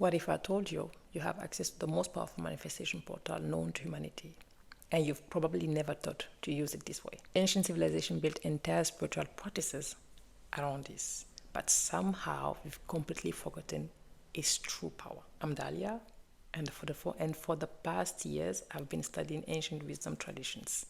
What if I told you you have access to the most powerful manifestation portal known to humanity, and you've probably never thought to use it this way? Ancient civilization built entire spiritual practices around this, but somehow we've completely forgotten its true power. I'm Dahlia, and for the past years, I've been studying ancient wisdom traditions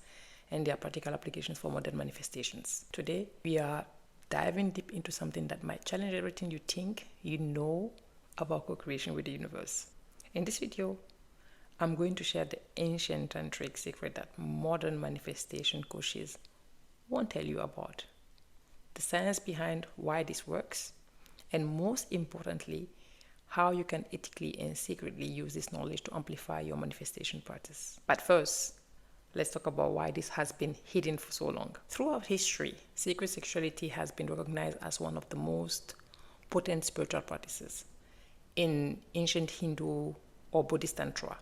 and their practical applications for modern manifestations. Today, we are diving deep into something that might challenge everything you think you know about co-creation with the universe. In this video, I'm going to share the ancient tantric secret that modern manifestation coaches won't tell you about, the science behind why this works, and most importantly, how you can ethically and secretly use this knowledge to amplify your manifestation practice. But first, let's talk about why this has been hidden for so long. Throughout history, sacred sexuality has been recognized as one of the most potent spiritual practices. In ancient Hindu or Buddhist Tantra,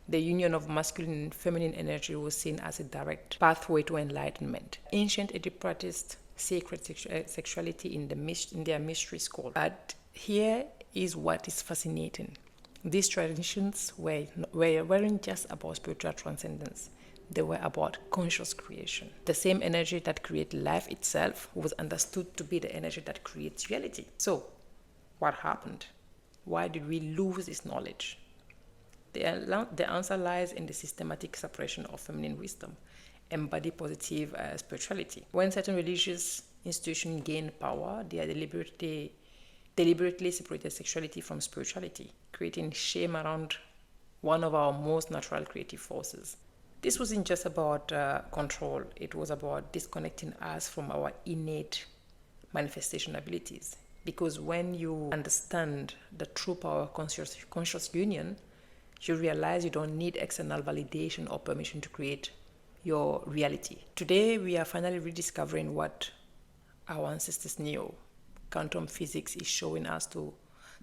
the union of masculine and feminine energy was seen as a direct pathway to enlightenment. Ancient Egypt practiced sacred sexuality in their mystery school. But here is what is fascinating. These traditions weren't just about spiritual transcendence. They were about conscious creation. The same energy that creates life itself was understood to be the energy that creates reality. So, what happened? Why did we lose this knowledge? The answer lies in the systematic suppression of feminine wisdom and body positive spirituality. When certain religious institutions gained power, they deliberately separated sexuality from spirituality, creating shame around one of our most natural creative forces. This wasn't just about control, it was about disconnecting us from our innate manifestation abilities. Because when you understand the true power of conscious union, you realize you don't need external validation or permission to create your reality. Today, we are finally rediscovering what our ancestors knew. Quantum physics is showing us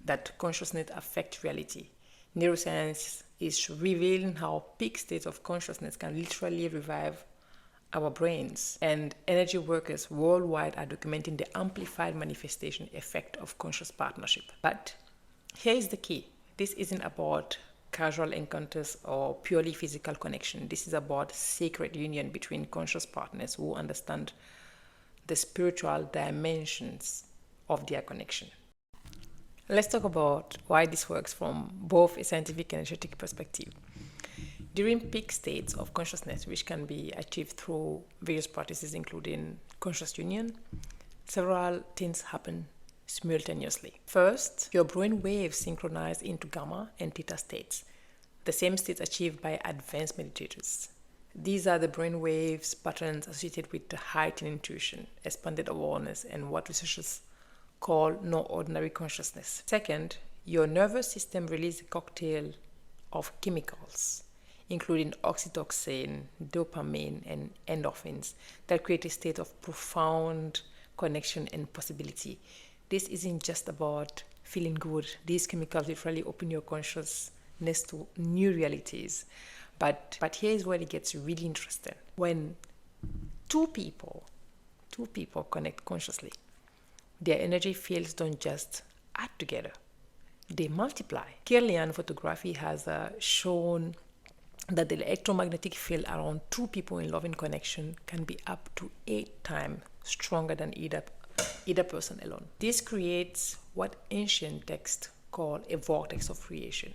that consciousness affects reality. Neuroscience is revealing how peak states of consciousness can literally revive our brains, and energy workers worldwide are documenting the amplified manifestation effect of conscious partnership. But here is the key. This isn't about casual encounters or purely physical connection. This is about sacred union between conscious partners who understand the spiritual dimensions of their connection. Let's talk about why this works from both a scientific and energetic perspective. During peak states of consciousness, which can be achieved through various practices including conscious union, several things happen simultaneously. First, your brain waves synchronize into gamma and theta states, the same states achieved by advanced meditators. These are the brain waves patterns associated with the heightened intuition, expanded awareness, and what researchers call no ordinary consciousness. Second, your nervous system releases a cocktail of chemicals, including oxytocin, dopamine, and endorphins that create a state of profound connection and possibility. This isn't just about feeling good. These chemicals literally open your consciousness to new realities. But here is where it gets really interesting. When two people connect consciously, their energy fields don't just add together, they multiply. Kirlian photography has shown that the electromagnetic field around two people in loving connection can be up to 8 times stronger than either person alone. This creates what ancient texts call a vortex of creation,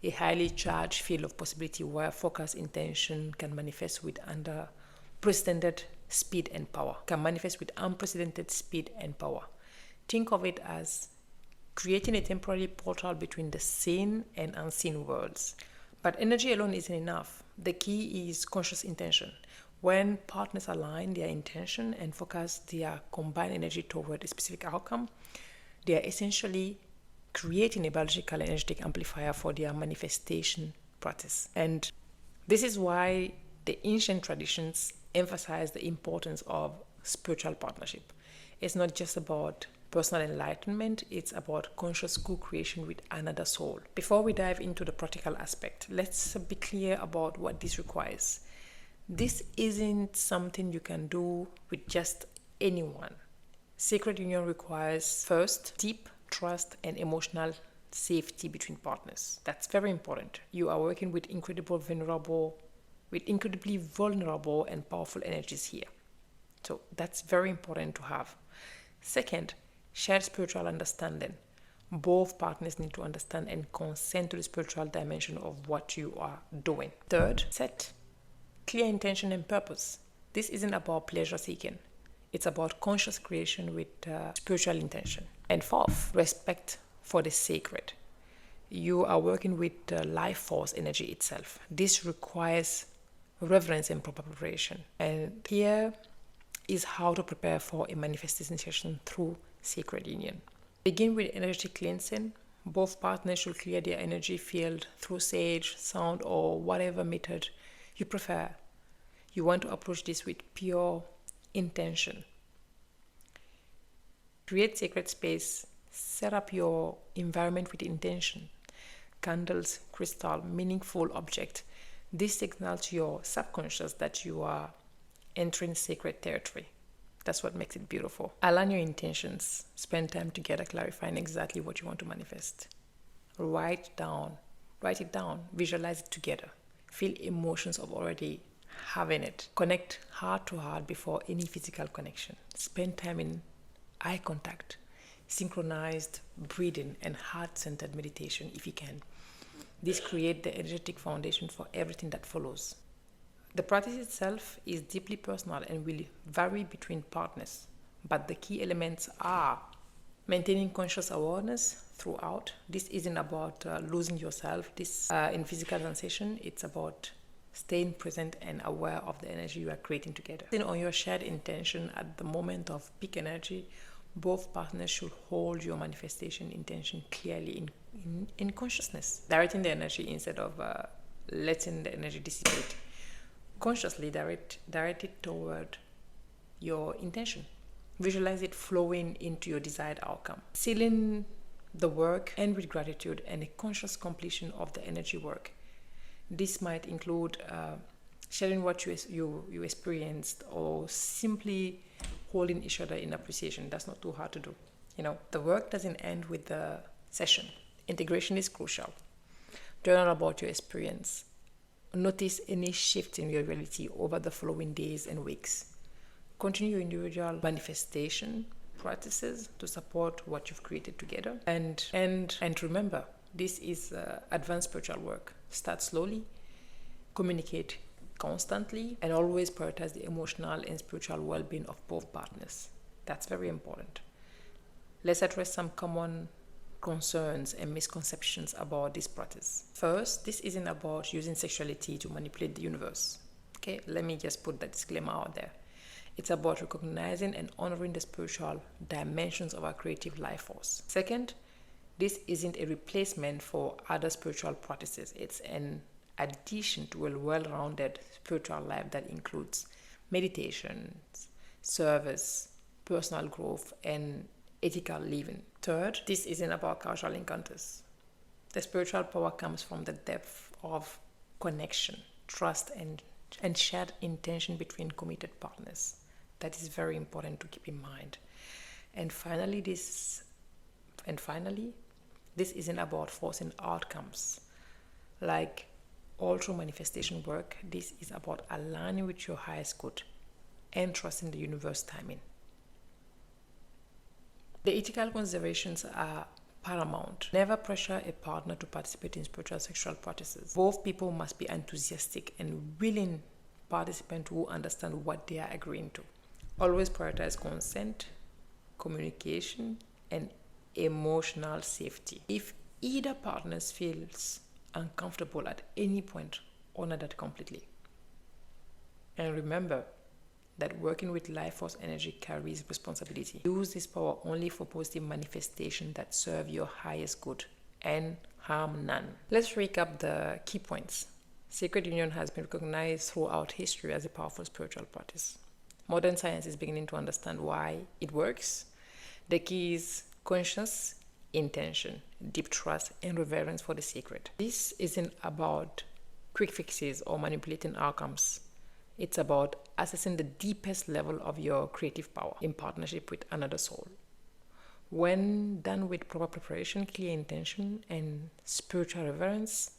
a highly charged field of possibility where focused intention can manifest with unprecedented speed and power. Think of it as creating a temporary portal between the seen and unseen worlds. But energy alone isn't enough. The key is conscious intention. When partners align their intention and focus their combined energy toward a specific outcome, they are essentially creating a biological and energetic amplifier for their manifestation practice. And this is why the ancient traditions emphasize the importance of spiritual partnership. It's not just about personal enlightenment, it's about conscious co-creation with another soul. Before we dive into the practical aspect, let's be clear about what this requires. This isn't something you can do with just anyone. Sacred union requires first deep trust and emotional safety between partners. That's very important. You are working with incredibly vulnerable and powerful energies here. So that's very important to have. Second, shared spiritual understanding. Both partners need to understand and consent to the spiritual dimension of what you are doing. Third, set clear intention and purpose. This isn't about pleasure seeking. It's about conscious creation with spiritual intention. And fourth, respect for the sacred. You are working with life force energy itself. This requires reverence and proper preparation. And here is how to prepare for a manifestation session through sacred union. Begin with energetic cleansing. Both partners should clear their energy field through sage, sound, or whatever method you prefer. You want to approach this with pure intention. Create sacred space. Set up your environment with intention. Candles, crystal, meaningful object. This signals to your subconscious that you are entering sacred territory. That's what makes it beautiful. Align your intentions. Spend time together clarifying exactly what you want to manifest. Write it down. Visualize it together. Feel emotions of already having it. Connect heart to heart before any physical connection. Spend time in eye contact, synchronized breathing, and heart-centered meditation if you can. This creates the energetic foundation for everything that follows. The practice itself is deeply personal and will vary between partners, but the key elements are maintaining conscious awareness throughout. This isn't about losing yourself. In physical sensation, it's about staying present and aware of the energy you are creating together. On your shared intention at the moment of peak energy, both partners should hold your manifestation intention clearly in consciousness, directing the energy instead of letting the energy dissipate. Consciously direct it toward your intention. Visualize it flowing into your desired outcome. Sealing the work and with gratitude and a conscious completion of the energy work. This might include sharing what you experienced, or simply holding each other in appreciation. That's not too hard to do. The work doesn't end with the session. Integration is crucial. Journal about your experience. Notice any shift in your reality over the following days and weeks. Continue your individual manifestation practices to support what you've created together. And remember, this is advanced spiritual work. Start slowly, communicate constantly, and always prioritize the emotional and spiritual well-being of both partners. That's very important. Let's address some common concerns and misconceptions about this practice. First, this isn't about using sexuality to manipulate the universe. Okay, let me just put that disclaimer out there. It's about recognizing and honoring the spiritual dimensions of our creative life force. Second, this isn't a replacement for other spiritual practices. It's an addition to a well-rounded spiritual life that includes meditations, service, personal growth, and ethical living. Third, this isn't about casual encounters. The spiritual power comes from the depth of connection, trust, and shared intention between committed partners. That is very important to keep in mind. And finally, this isn't about forcing outcomes. Like all true manifestation work, this is about aligning with your highest good and trusting the universe timing. The ethical considerations are paramount. Never pressure a partner to participate in spiritual sexual practices. Both people must be enthusiastic and willing participants who understand what they are agreeing to. Always prioritize consent, communication, and emotional safety. If either partner feels uncomfortable at any point, honor that completely. And remember that working with life force energy carries responsibility. Use this power only for positive manifestation that serve your highest good and harm none. Let's recap the key points. Sacred union has been recognized throughout history as a powerful spiritual practice. Modern science is beginning to understand why it works. The key is conscious intention, deep trust, and reverence for the sacred. This isn't about quick fixes or manipulating outcomes. It's about assessing the deepest level of your creative power in partnership with another soul. When done with proper preparation, clear intention, and spiritual reverence,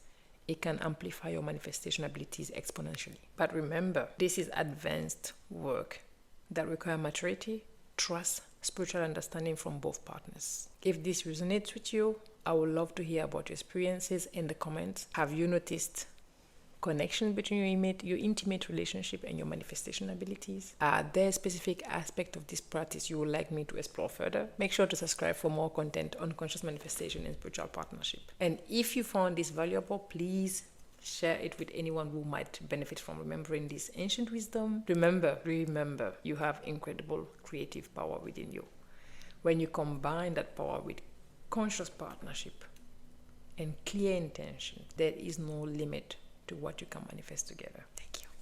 it can amplify your manifestation abilities exponentially. But remember, this is advanced work that requires maturity, trust, spiritual understanding from both partners. If this resonates with you, I would love to hear about your experiences in the comments. Have you noticed connection between your intimate relationship and your manifestation abilities? Are there specific aspects of this practice you would like me to explore further? Make sure to subscribe for more content on conscious manifestation and spiritual partnership. And if you found this valuable, please share it with anyone who might benefit from remembering this ancient wisdom. Remember, you have incredible creative power within you. When you combine that power with conscious partnership and clear intention, there is no limit to what you can manifest together.